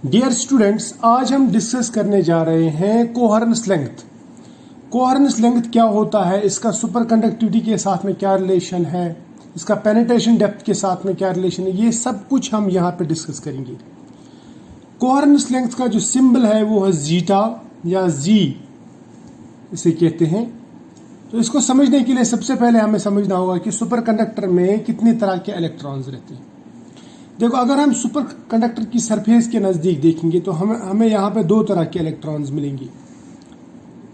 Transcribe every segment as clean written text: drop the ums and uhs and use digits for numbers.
Dear students, आज हम discuss करने जा रहे हैं कोहेरेंस लेंथ। कोहेरेंस लेंथ क्या होता है, इसका सुपर कंडक्टिविटी के साथ में क्या रिलेशन है, इसका पेनिट्रेशन डेप्थ के साथ में क्या रिलेशन है, ये सब कुछ हम यहाँ पे डिस्कस करेंगे। कोहेरेंस लेंथ का जो सिंबल है वो है जीटा या जी इसे कहते हैं। तो इसको समझने के लिए सबसे पहले हमें समझना होगा कि सुपर कंडक्टर में कितनी तरह के इलेक्ट्रॉन्स रहते हैं। देखो, अगर हम सुपर कंडक्टर की सरफेस के नज़दीक देखेंगे तो हमें यहाँ पे दो तरह के इलेक्ट्रॉन्स मिलेंगे।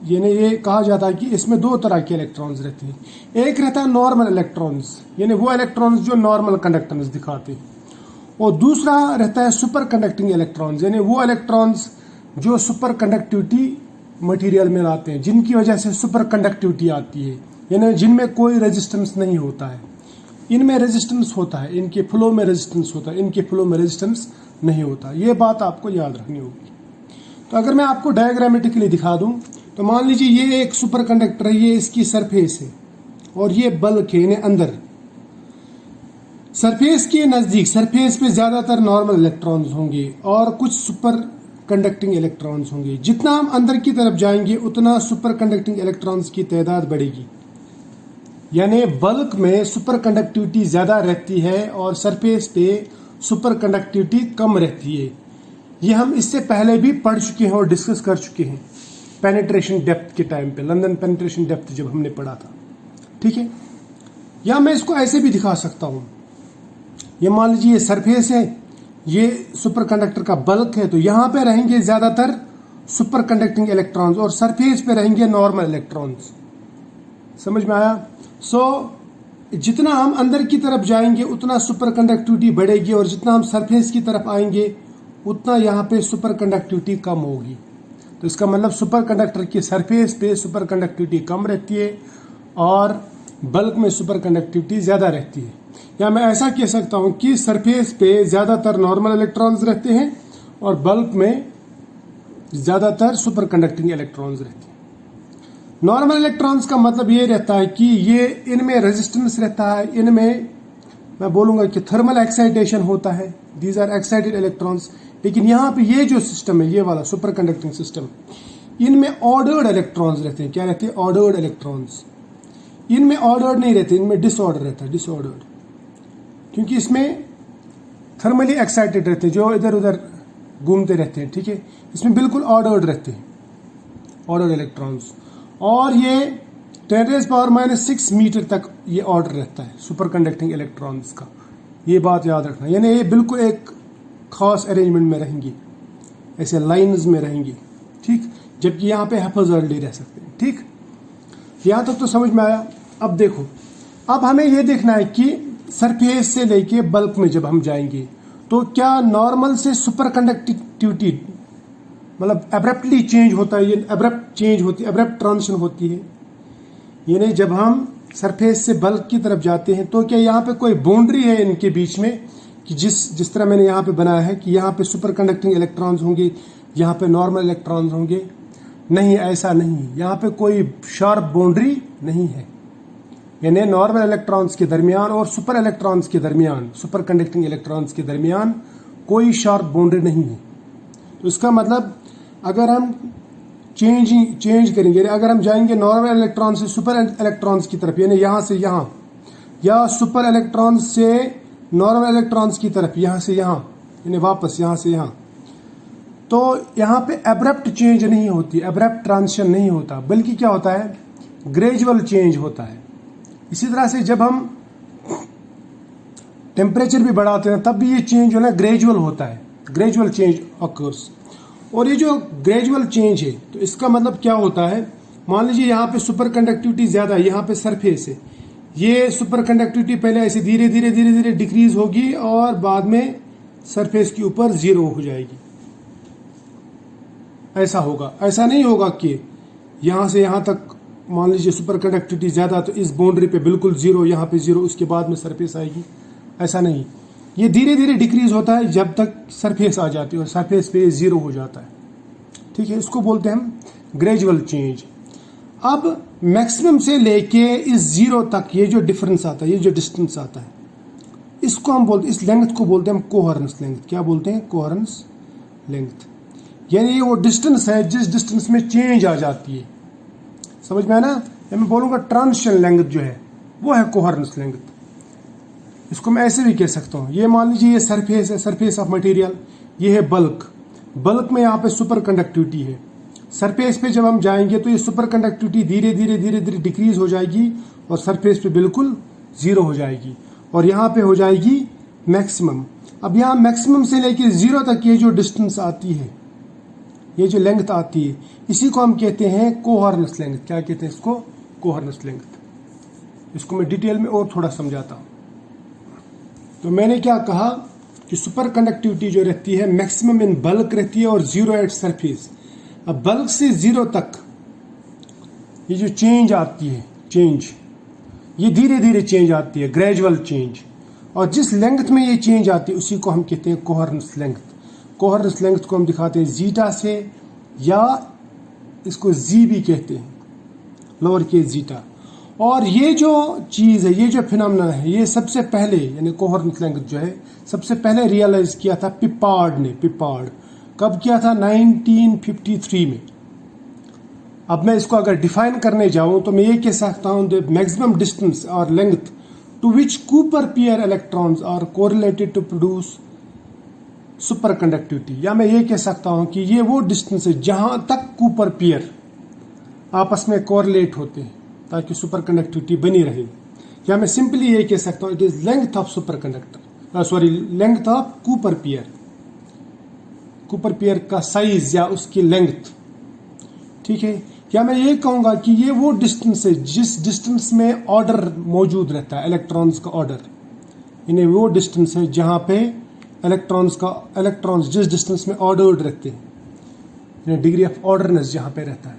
यानी ये कहा जाता है कि इसमें दो तरह के इलेक्ट्रॉन्स रहते हैं। एक रहता है नॉर्मल इलेक्ट्रॉन्स, यानी वो इलेक्ट्रॉन्स जो नॉर्मल कंडक्टेंस दिखाते हैं, और दूसरा रहता है सुपर कंडक्टिंग इलेक्ट्रॉन्स, यानी वो इलेक्ट्रॉन्स जो सुपर कंडक्टिविटी मटेरियल में लाते हैं, जिनकी वजह से सुपर कंडक्टिविटी आती है, यानी जिनमें कोई रेजिस्टेंस नहीं होता है। इनमें रेजिस्टेंस होता है, इनके फ्लो में रेजिस्टेंस होता है, इनके फ्लो में रेजिस्टेंस नहीं होता। ये बात आपको याद रखनी होगी। तो अगर मैं आपको डायग्रामेटिकली दिखा दूं तो मान लीजिए ये एक सुपर कंडक्टर है, ये इसकी सरफेस है और ये बल्क है, यानी अंदर सरफेस के नजदीक, सरफेस पे ज्यादातर नॉर्मल इलेक्ट्रॉन्स होंगे और कुछ सुपर कंडक्टिंग इलेक्ट्रॉन्स होंगे। जितना हम अंदर की तरफ जाएंगे उतना सुपर कंडक्टिंग इलेक्ट्रॉन्स की तादाद बढ़ेगी, यानी बल्क में सुपर कंडक्टिविटी ज्यादा रहती है और सरफेस पे सुपर कंडक्टिविटी कम रहती है। ये हम इससे पहले भी पढ़ चुके हैं और डिस्कस कर चुके हैं पेनिट्रेशन डेप्थ के टाइम पे, लंदन पेनिट्रेशन डेप्थ जब हमने पढ़ा था। ठीक है, या मैं इसको ऐसे भी दिखा सकता हूं। ये मान लीजिए ये सरफेस है, ये सुपर कंडक्टर का बल्क है, तो यहां पे रहेंगे ज्यादातर सुपर कंडक्टिंग इलेक्ट्रॉन्स और सरफेस पे रहेंगे नॉर्मल इलेक्ट्रॉन्स। समझ में आया? जितना हम अंदर की तरफ जाएंगे उतना सुपर कंडक्टिविटी बढ़ेगी और जितना हम सरफेस की तरफ आएंगे उतना यहाँ पे सुपर कंडक्टिविटी कम होगी। तो इसका मतलब सुपर कंडक्टर की सरफेस पे सुपर कंडक्टिविटी कम रहती है और बल्क में सुपर कंडक्टिविटी ज्यादा रहती है। या मैं ऐसा कह सकता हूँ कि सरफेस पे ज्यादातर नॉर्मल इलेक्ट्रॉन्स रहते हैं और बल्क में ज्यादातर सुपर कंडक्टिंग इलेक्ट्रॉन्स रहते हैं। नॉर्मल इलेक्ट्रॉन्स का मतलब ये रहता है कि ये इनमें रेजिस्टेंस रहता है, इनमें मैं बोलूंगा कि थर्मल एक्साइटेशन होता है, दीज आर एक्साइटेड इलेक्ट्रॉन्स। लेकिन यहाँ पे ये जो सिस्टम है, ये वाला सुपर कंडक्टिंग सिस्टम, इनमें ऑर्डर्ड इलेक्ट्रॉन्स रहते हैं। क्या रहते हैं? Ordered electrons. इनमें ऑर्डर्ड नहीं रहते, इनमें डिसऑर्डर रहता है, डिसऑर्डर्ड, क्योंकि इसमें थर्मली एक्साइटेड रहते हैं, जो इधर उधर घूमते रहते हैं। ठीक है, इसमें बिल्कुल ऑर्डर्ड रहते हैं, ऑर्डर्ड इलेक्ट्रॉन्स। और ये 10⁻⁻⁶ मीटर तक ये ऑर्डर रहता है सुपर कंडक्टिंग इलेक्ट्रॉन्स का। ये बात याद रखना, यानी ये बिल्कुल एक खास अरेंजमेंट में रहेंगी, ऐसे लाइंस में रहेंगी। ठीक, जबकि यहाँ पे हैप्पीजर्ली रह सकते हैं। ठीक, यहाँ तक तो समझ में आया। अब देखो, अब हमें ये देखना है कि सरफेस से लेके बल्क में जब हम जाएंगे तो क्या नॉर्मल से सुपर कंडक्टिविटी मतलब एब्रप्टली चेंज होता है, ये एब्रप्ट चेंज होती है, एब्रप्ट ट्रांजिशन होती है। यानी जब हम सरफेस से बल्क की तरफ जाते हैं तो क्या यहाँ पे कोई बाउंड्री है इनके बीच में कि जिस तरह मैंने यहाँ पे बनाया है कि यहाँ पे सुपर कंडक्टिंग इलेक्ट्रॉन्स होंगे, यहाँ पे नॉर्मल इलेक्ट्रॉन्स होंगे? नहीं, ऐसा नहीं। यहाँ पे कोई शार्प बाउंड्री नहीं है, यानी नॉर्मल इलेक्ट्रॉन्स के दरमियान और सुपर इलेक्ट्रॉन्स के दरमियान, सुपर कंडक्टिंग इलेक्ट्रॉन्स के दरमियान कोई शार्प बाउंड्री नहीं है। तो इसका मतलब अगर हम चेंज करेंगे, अगर हम जाएंगे नॉर्मल इलेक्ट्रॉन से सुपर इलेक्ट्रॉन्स की तरफ, यानी यहाँ से यहाँ, या सुपर इलेक्ट्रॉन्स से नॉर्मल इलेक्ट्रॉन्स की तरफ, यहाँ से यहाँ, यानी वापस यहाँ से यहाँ, तो यहाँ पे एब्रप्ट चेंज नहीं होती, एब्रप्ट ट्रांजिशन नहीं होता, बल्कि क्या होता है? ग्रेजुअल चेंज होता है। इसी तरह से जब हम टेम्परेचर भी बढ़ाते हैं तब भी ये चेंज जो है ग्रेजुअल होता है, ग्रेजुअल चेंज ऑकर्स। और ये जो ग्रेजुअल चेंज है, तो इसका मतलब क्या होता है? मान लीजिए यहाँ पे सुपर कंडक्टिविटी ज्यादा है, यहाँ पे सरफेस है, ये सुपर कंडक्टिविटी पहले ऐसे धीरे धीरे धीरे धीरे डिक्रीज होगी और बाद में सरफेस के ऊपर जीरो हो जाएगी। ऐसा होगा, ऐसा नहीं होगा कि यहां से यहां तक मान लीजिए सुपर कंडक्टिविटी ज्यादा तो इस बाउंड्री पे बिल्कुल जीरो, यहाँ पे जीरो, उसके बाद में सरफेस आएगी। ऐसा नहीं, ये धीरे धीरे डिक्रीज होता है जब तक सरफेस आ जाती है और सरफेस पे जीरो हो जाता है। ठीक है, इसको बोलते हैं हम ग्रेजुअल चेंज। अब मैक्सिमम से लेके इस जीरो तक ये जो डिफरेंस आता है, ये जो डिस्टेंस आता है, इसको हम बोलते, इस लेंथ को बोलते हैं हम कोहेरेंस लेंथ। क्या बोलते हैं? कोहेरेंस लेंथ, यानी ये वो डिस्टेंस है जिस डिस्टेंस में चेंज आ जाती है। समझ में आया ना? मैं बोलूंगा ट्रांजिशन लेंथ जो है वो है कोहेरेंस लेंथ। इसको मैं ऐसे भी कह सकता हूँ, ये मान लीजिए ये सरफेस है, सरफेस ऑफ मटेरियल, ये है बल्क। बल्क में यहाँ पे सुपर कंडक्टिविटी है। सरफेस पे जब हम जाएंगे तो ये सुपर कंडक्टिविटी धीरे धीरे धीरे धीरे डिक्रीज हो जाएगी और सरफेस पे बिल्कुल जीरो हो जाएगी और यहाँ पे हो जाएगी मैक्सिमम। अब यहाँ मैक्सिमम से लेके जीरो तक ये जो डिस्टेंस आती है, ये जो लेंथ आती है, इसी को हम कहते हैं कोहेरेंस लेंथ। क्या कहते हैं इसको? Coherence length. इसको मैं डिटेल में और थोड़ा समझाता हूँ। तो मैंने क्या कहा कि सुपर कंडक्टिविटी जो रहती है मैक्सिमम इन बल्क रहती है और जीरो एट सरफेस। अब बल्क से जीरो तक ये जो चेंज आती है, चेंज ये धीरे धीरे चेंज आती है, ग्रेजुअल चेंज, और जिस लेंथ में ये चेंज आती है उसी को हम कहते हैं कोहेरेंस लेंथ। कोहेरेंस लेंथ को हम दिखाते हैं जीटा से, या इसको जी भी कहते हैं, लोअर केस जीटा। और ये जो चीज है, ये जो फिनोमेना है, ये सबसे पहले यानी कोहेरेंस लेंथ जो है सबसे पहले रियलाइज किया था पिपार्ड ने। पिपार्ड कब किया था? 1953 में। अब मैं इसको अगर डिफाइन करने जाऊं तो मैं ये कह सकता हूं द मैक्सिमम डिस्टेंस और length to which Cooper pair electrons are correlated to produce super conductivity. या मैं ये कह सकता हूं कि ये वो डिस्टेंस है जहां तक कूपर पेयर आपस में कोरिलेट होते हैं ताकि सुपर कंडक्टिविटी बनी रहे। या मैं सिंपली ये कह सकता हूं it is length of super conductor, sorry length of Cooper pair. Cooper pair का साइज या उसकी लेंथ, ठीक है। या मैं ये कहूंगा कि ये वो डिस्टेंस है जिस डिस्टेंस में ऑर्डर मौजूद रहता है, इलेक्ट्रॉन्स का ऑर्डर। इन्हें वो डिस्टेंस है जहां पे इलेक्ट्रॉन्स जिस डिस्टेंस में ऑर्डर्ड रहते हैं, डिग्री ऑफ ऑर्डरनेस जहां पे रहता है,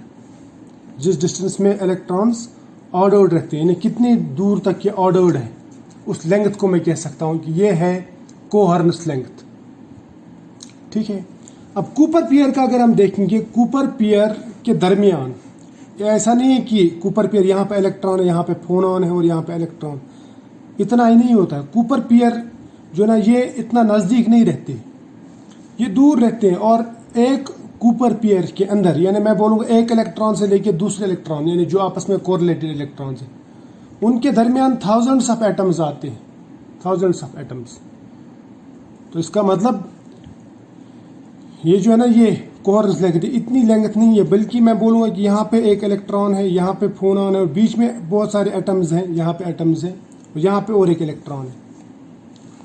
जिस डिस्टेंस में इलेक्ट्रॉन्स ऑर्डर्ड रहते हैं, यानी कितनी दूर तक ये ऑर्डर्ड है, उस लेंथ को मैं कह सकता हूं कि ये है कोहेरेंस लेंथ। ठीक है। अब कूपर पेयर का अगर हम देखेंगे, कूपर पेयर के दरमियान ऐसा नहीं है कि कूपर पेयर यहाँ पे इलेक्ट्रॉन है, यहाँ पे फोनॉन है और यहाँ पे इलेक्ट्रॉन, इतना ही नहीं होता है। कूपर पेयर जो ना ये इतना नजदीक नहीं रहते, ये दूर रहते हैं। और एक कूपर पेयर के अंदर, यानी मैं बोलूंगा एक इलेक्ट्रॉन से लेके दूसरे इलेक्ट्रॉन, यानी जो आपस में कोरिलेटेड इलेक्ट्रॉन्स हैं, उनके दरमियान थाउजेंड्स ऑफ एटम्स आते हैं, थाउजेंड्स ऑफ एटम्स। तो इसका मतलब ये जो है ना, ये कोहेरेंस लेंथ इतनी लेंथ नहीं है, बल्कि मैं बोलूंगा कि यहाँ पे एक इलेक्ट्रॉन है, यहाँ पे फोनॉन है और बीच में बहुत सारे एटम्स हैं, यहाँ पे एटम्स हैं और यहाँ पे और एक इलेक्ट्रॉन है।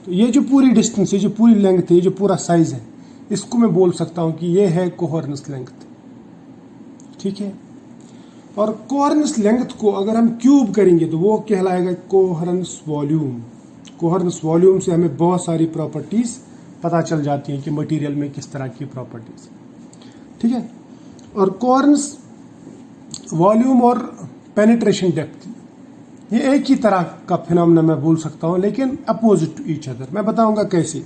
तो ये जो पूरी डिस्टेंस है, जो पूरी लेंथ है, जो पूरा साइज है, इसको मैं बोल सकता हूँ कि ये है कोहेरेंस लेंथ। ठीक है। और कोहेरेंस लेंथ को अगर हम क्यूब करेंगे तो वो कहलाएगा कोहेरेंस वॉल्यूम। कोहेरेंस वॉल्यूम से हमें बहुत सारी प्रॉपर्टीज पता चल जाती हैं कि मटेरियल में किस तरह की प्रॉपर्टीज। ठीक है। और कोहेरेंस वॉल्यूम और पेनिट्रेशन डेप्थ, ये एक ही तरह का फिनोमेना मैं बोल सकता हूं, लेकिन अपोजिट टू ईच अदर। मैं बताऊंगा कैसे।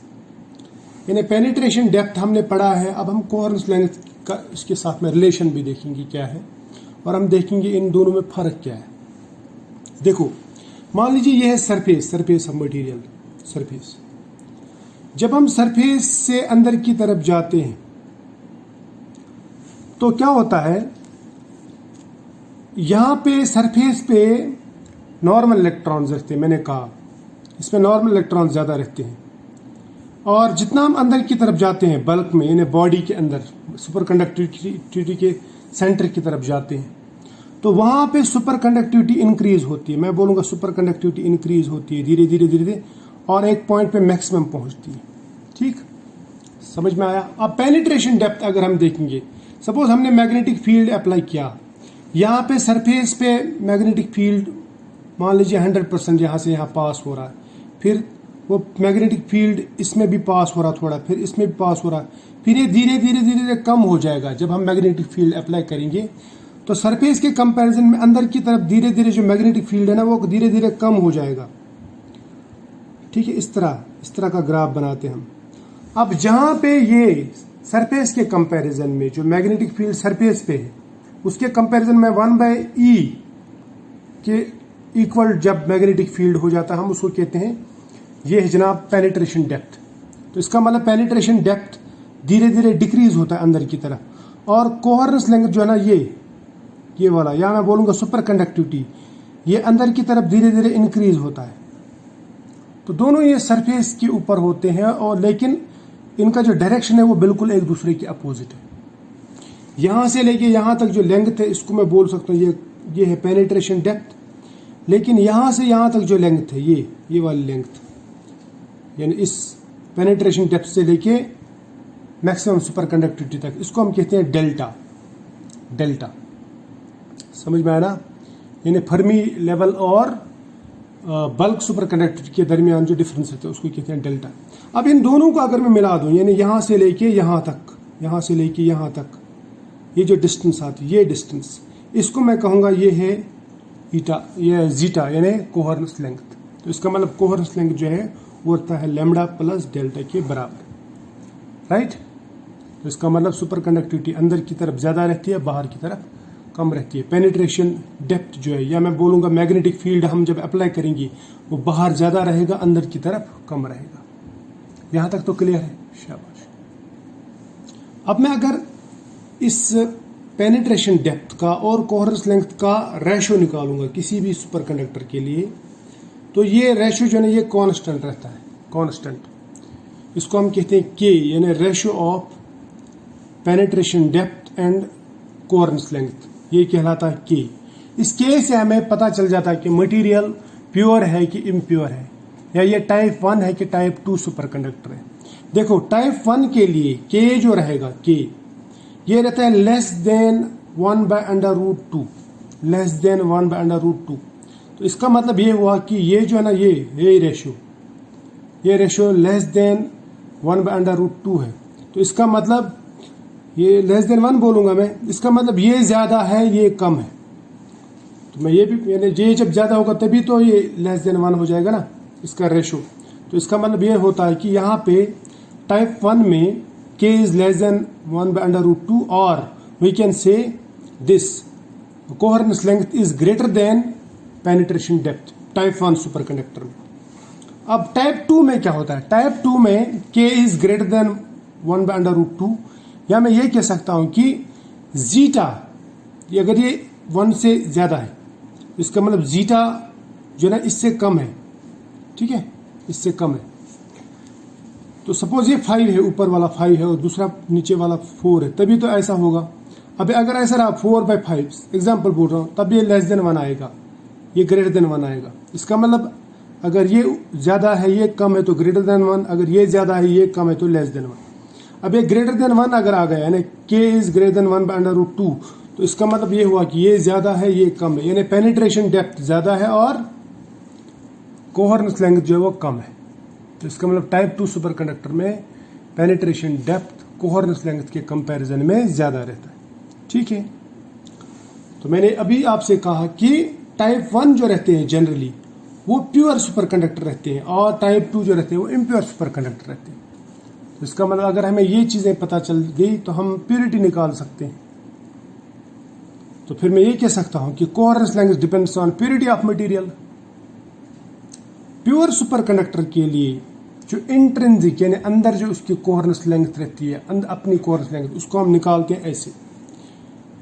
यानी पेनिट्रेशन डेप्थ हमने पढ़ा है, अब हम कोहेरेंस लेंथ का इसके साथ में रिलेशन भी देखेंगे क्या है, और हम देखेंगे इन दोनों में फर्क क्या है। देखो, मान लीजिए यह है surface, surface of material, surface. जब हम सरफेस से अंदर की तरफ जाते हैं तो क्या होता है, यहां पे सरफेस पे नॉर्मल इलेक्ट्रॉन्स रहते हैं। मैंने कहा इसमें नॉर्मल इलेक्ट्रॉन्स ज्यादा रहते हैं। और जितना हम अंदर की तरफ जाते हैं बल्क में, यानी बॉडी के अंदर सुपर कंडक्टिविटी के सेंटर की तरफ जाते हैं, तो वहां पे सुपर कंडक्टिविटी इंक्रीज होती है। मैं बोलूंगा सुपर कंडक्टिविटी इंक्रीज होती है धीरे धीरे धीरे धीरे, और एक पॉइंट पे मैक्सिमम पहुंचती है। ठीक, समझ में आया। अब पेनिट्रेशन डेप्थ अगर हम देखेंगे, सपोज हमने मैग्नेटिक फील्ड अप्लाई किया, यहाँ पे सरफेस पे मैग्नेटिक फील्ड मान लीजिए 100% यहाँ से यहाँ पास हो रहा है, फिर वो मैग्नेटिक फील्ड इसमें भी पास हो रहा थोड़ा, फिर इसमें भी पास हो रहा, फिर ये धीरे धीरे धीरे धीरे कम हो जाएगा। जब हम मैग्नेटिक फील्ड अप्लाई करेंगे तो सरफेस के कंपैरिजन में अंदर की तरफ धीरे धीरे जो मैग्नेटिक फील्ड है ना, वो धीरे धीरे कम हो जाएगा। ठीक है। इस तरह का ग्राफ बनाते हैं हम। अब जहां पे ये सरफेस के कंपैरिजन में जो मैग्नेटिक फील्ड सरफेस पे है, उसके कंपैरिजन में 1/e के इक्वल जब मैग्नेटिक फील्ड हो जाता है, हम उसको कहते हैं, ये है जनाब पेनिट्रेशन डेप्थ। तो इसका मतलब पेनिट्रेशन डेप्थ धीरे धीरे डिक्रीज होता है अंदर की तरफ, और कोहेरेंस लेंथ जो है ना ये वाला, या मैं बोलूँगा सुपर कंडक्टिविटी, ये अंदर की तरफ धीरे धीरे इंक्रीज होता है। तो दोनों ये सरफेस के ऊपर होते हैं, और लेकिन इनका जो डायरेक्शन है वो बिल्कुल एक दूसरे के अपोजिट है। यहाँ से लेके यहाँ तक जो लेंथ है इसको मैं बोल सकता हूँ ये है पेनिट्रेशन डेप्थ, लेकिन यहाँ से यहाँ तक जो लेंथ है ये वाली लेंथ, यानी इस पेनिट्रेशन डेप्थ से लेके मैक्सिमम सुपर कंडक्टिविटी तक, इसको हम कहते हैं डेल्टा। समझ में आया ना? यानी फर्मी लेवल और बल्क सुपर कंडक्टिविटी के दरमियान जो डिफरेंस है उसको कहते हैं डेल्टा। अब इन दोनों को अगर मैं मिला दूं, यानी यहाँ से लेके यहाँ तक, यहाँ से लेके यहाँ तक, ये जो डिस्टेंस आती है, ये डिस्टेंस, इसको मैं कहूँगा ये है ये जीटा, यानी कोहेरेंस लेंथ। तो इसका मतलब कोहेरेंस लेंथ जो है वो होता है लैम्डा प्लस डेल्टा के बराबर, राइट? तो इसका मतलब सुपर कंडक्टिविटी अंदर की तरफ ज़्यादा रहती है, बाहर की तरफ कम रहती है। पेनिट्रेशन डेप्थ जो है, या मैं बोलूँगा मैग्नेटिक फील्ड हम जब अप्लाई करेंगे वो बाहर ज़्यादा रहेगा, अंदर की तरफ कम रहेगा। यहाँ तक तो क्लियर है? शाबाश। अब मैं अगर इस पेनिट्रेशन डेप्थ का और कोहेरेंस लेंथ का रेशो निकालूंगा किसी भी सुपर कंडक्टर के लिए, तो ये रेशो जो है ना ये कांस्टेंट रहता है, कांस्टेंट। इसको हम कहते हैं के, यानी ratio of penetration depth and coherence length, ये कहलाता है के। इस के से हमें पता चल जाता है कि मटेरियल प्योर है कि इम्प्योर है, या ये टाइप 1 है कि टाइप 2 सुपर कंडक्टर है। देखो टाइप 1 के लिए के जो रहेगा, के ये रहता है लेस देन 1/√2, लेस देन 1/√2। तो इसका मतलब ये हुआ कि ये जो है ना ये रेशो लेस देन 1/√2 है। तो इसका मतलब ये लेस देन 1 बोलूंगा मैं, इसका मतलब ये ज्यादा है ये कम है। तो मैं ये भी, यानी ये जब ज्यादा होगा तभी तो ये लेस देन 1 हो जाएगा ना इसका रेशो। तो इसका मतलब ये होता है कि यहाँ पे टाइप 1 में k is less than 1/√2, or we can say this coherence length is greater than penetration depth type 1 super conductor में। अब टाइप 2 में क्या होता है? टाइप 2 में k is greater than 1/√2, या मैं ये कह सकता हूं कि जीटा, अगर ये 1 से ज्यादा है, इसका मतलब जीटा जो है ना इससे कम है, ठीक है, इससे कम है। तो सपोज ये 5 है, ऊपर वाला 5 है और दूसरा नीचे वाला 4 है, तभी तो ऐसा होगा। अब अगर ऐसा रहा 4/5 एग्जाम्पल बोल रहा हूँ, तब ये लेस देन 1 आएगा, ये ग्रेटर देन 1 आएगा। इसका मतलब अगर ये ज्यादा है ये कम है तो ग्रेटर देन 1, अगर ये ज्यादा है ये कम है तो लेस देन 1। अब ये ग्रेटर देन 1 अगर आ गया, यानी k इज ग्रेटर देन 1/√2, तो इसका मतलब ये हुआ कि ये ज्यादा है ये कम है, यानी पेनिट्रेशन डेप्थ ज्यादा है और कोहेरेंस लेंथ जो है वो कम है। तो इसका मतलब टाइप 2 सुपर कंडक्टर में पेनिट्रेशन डेप्थ कोहेरेंस लेंथ के कंपैरिजन में ज्यादा रहता है, ठीक है। तो मैंने अभी आपसे कहा कि टाइप 1 जो रहते हैं जनरली वो प्योर सुपर कंडक्टर रहते हैं, और टाइप 2 जो रहते हैं वो इम्प्योर सुपर कंडक्टर रहते हैं। तो इसका मतलब अगर हमें ये चीजें पता चल गई तो हम प्योरिटी निकाल सकते हैं। तो फिर मैं ये कह सकता हूं कि coherence length depends on purity of material. Pure super conductor के लिए जो इंट्रिंसिक यानी अंदर जो उसकी कोहेरेंस लेंथ रहती है, अपनी कोहेरेंस लेंथ, उसको हम निकालते हैं ऐसे,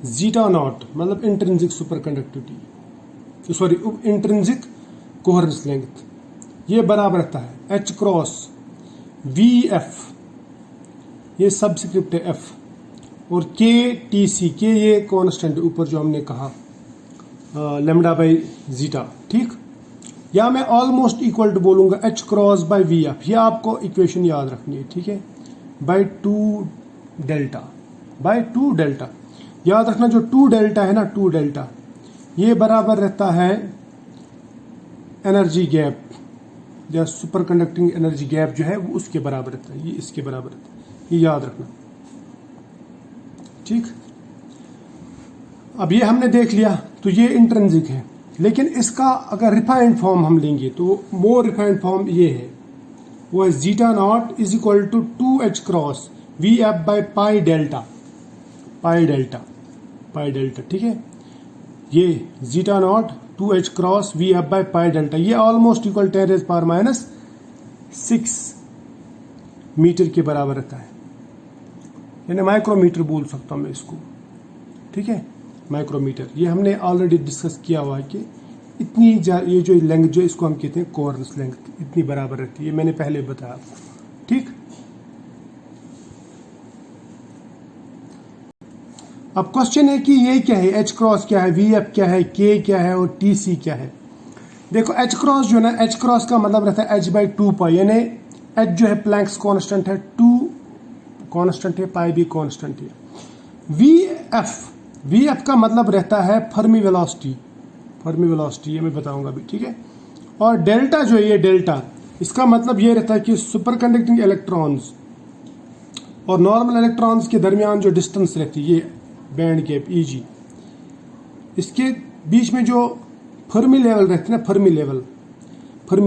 जीटा नॉट मतलब intrinsic super conductivity, sorry intrinsic coherence length, ये बराबर रहता है h क्रॉस VF, ये सबस्क्रिप्ट है F, और KTC, के ये कांस्टेंट ऊपर जो हमने कहा लैम्डा बाई जीटा, ठीक। या मैं ऑलमोस्ट इक्वल टू बोलूंगा h क्रॉस बाई VF, ये आपको इक्वेशन याद रखनी है, ठीक है, बाई 2 डेल्टा, याद रखना जो 2 डेल्टा है ना, 2 डेल्टा ये बराबर रहता है एनर्जी गैप, या सुपर कंडक्टिंग एनर्जी गैप जो है वो उसके बराबर रहता है, ये इसके बराबर रहता है, ये याद रखना, ठीक। अब ये हमने देख लिया, तो ये इंट्रिंसिक है, लेकिन इसका अगर रिफाइंड फॉर्म हम लेंगे तो मोर रिफाइंड फॉर्म ये है, वो है zeta naught is equal to 2h cross VF by pi delta, ठीक है। ये zeta naught 2h cross VF by pi delta, ये ऑलमोस्ट इक्वल 10⁻⁻⁶ मीटर के बराबर रहता है, यानी माइक्रोमीटर बोल सकता हूँ मैं इसको, ठीक है, माइक्रोमीटर। ये हमने ऑलरेडी डिस्कस किया हुआ है कि इतनी ये जो लेंथ जो इसको हम कहते हैं कोर्नस लेंथ, इतनी बराबर रहती है, ये मैंने पहले बताया आपको, ठीक। अब क्वेश्चन है कि ये क्या है, एच क्रॉस क्या है, वी एफ क्या है, के क्या है और टी सी क्या है। देखो एच क्रॉस जो है ना, एच क्रॉस का मतलब रहता है एच बाई 2 पाई, यानी एच जो है प्लैंक्स कांस्टेंट है, 2 कांस्टेंट है, पाई भी कांस्टेंट है। वी एफ का मतलब रहता है फर्मी वेलोसिटी, फर्मी वेलोसिटी ये मैं बताऊंगा अभी, ठीक है। और डेल्टा जो है, ये डेल्टा, इसका मतलब ये रहता है कि सुपर कंडक्टिंग इलेक्ट्रॉन्स और नॉर्मल इलेक्ट्रॉन्स के दरमियान जो डिस्टेंस रहती है, ये बैंड गैप ईजी, इसके बीच में जो फर्मी लेवल रहते हैं ना, फर्मी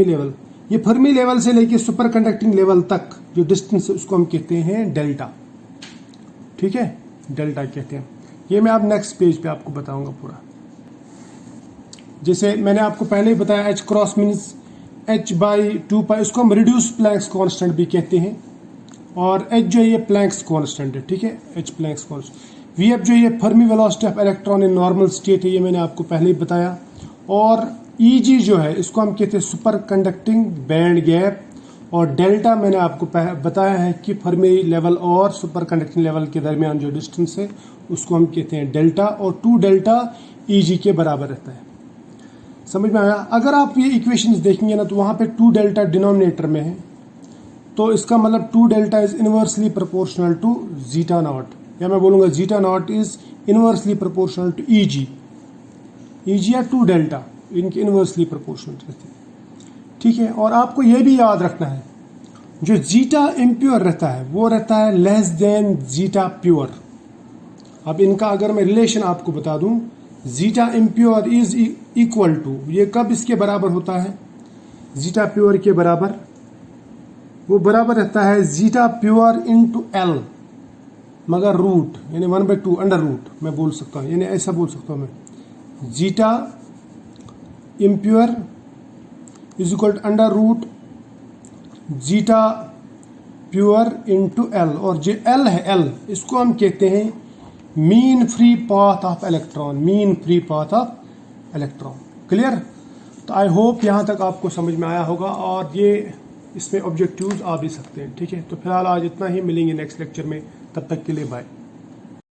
लेवल, ये फर्मी लेवल से लेके सुपर कंडक्टिंग लेवल तक जो डिस्टेंस है उसको हम कहते हैं डेल्टा, ठीक है, डेल्टा कहते हैं। ये मैं आप नेक्स्ट पेज पे आपको बताऊंगा पूरा। जैसे मैंने आपको पहले ही बताया, H cross means H by 2 पाई, उसको हम रिड्यूस प्लैंक्स कांस्टेंट भी कहते हैं। और एच जो है ये प्लैंक्स कांस्टेंट है, ठीक है, H Planck's constant. V F जो है Fermi velocity of electron in normal state है, ये मैंने आपको पहले ही बताया। और ई जी जो है इसको हम कहते हैं सुपर कंडक्टिंग बैंड गैप। और डेल्टा मैंने आपको बताया है कि फर्मी लेवल और सुपर कंडक्टिंग लेवल के दरमियान जो डिस्टेंस है उसको हम कहते हैं डेल्टा, और 2 डेल्टा ई जी के बराबर रहता है। समझ में आया। अगर आप ये इक्वेशंस देखेंगे ना तो वहाँ पे 2 डेल्टा डिनोमिनेटर में है, तो इसका मतलब 2 delta is inversely proportional to zeta naught, या मैं बोलूँगा zeta naught is inversely proportional to E G या 2 डेल्टा, इनके इनवर्सली प्रोपोर्शनल रहते हैं, ठीक है। और आपको ये भी याद रखना है, जो जीटा इम्प्योर रहता है वो रहता है लेस देन जीटा प्योर। अब इनका अगर मैं रिलेशन आपको बता दूं, zeta impure is equal to, ये कब इसके बराबर होता है, जीटा प्योर के बराबर, वो बराबर रहता है जीटा प्योर इंटू एल, मगर रूट यानी 1/2 अंडर रूट मैं बोल सकता हूँ, यानी ऐसा बोल सकता हूँ मैं, zeta impure is equal to under root zeta pure into L. और जो एल है, एल इसको हम कहते हैं mean free path of electron, mean free path of electron. Clear. तो आई होप यहाँ तक आपको समझ में आया होगा, और ये इसमें ऑब्जेक्टिव्स आ भी सकते हैं, ठीक है। तो फिलहाल आज इतना ही, मिलेंगे नेक्स्ट लेक्चर में, तब तक के लिए बाय।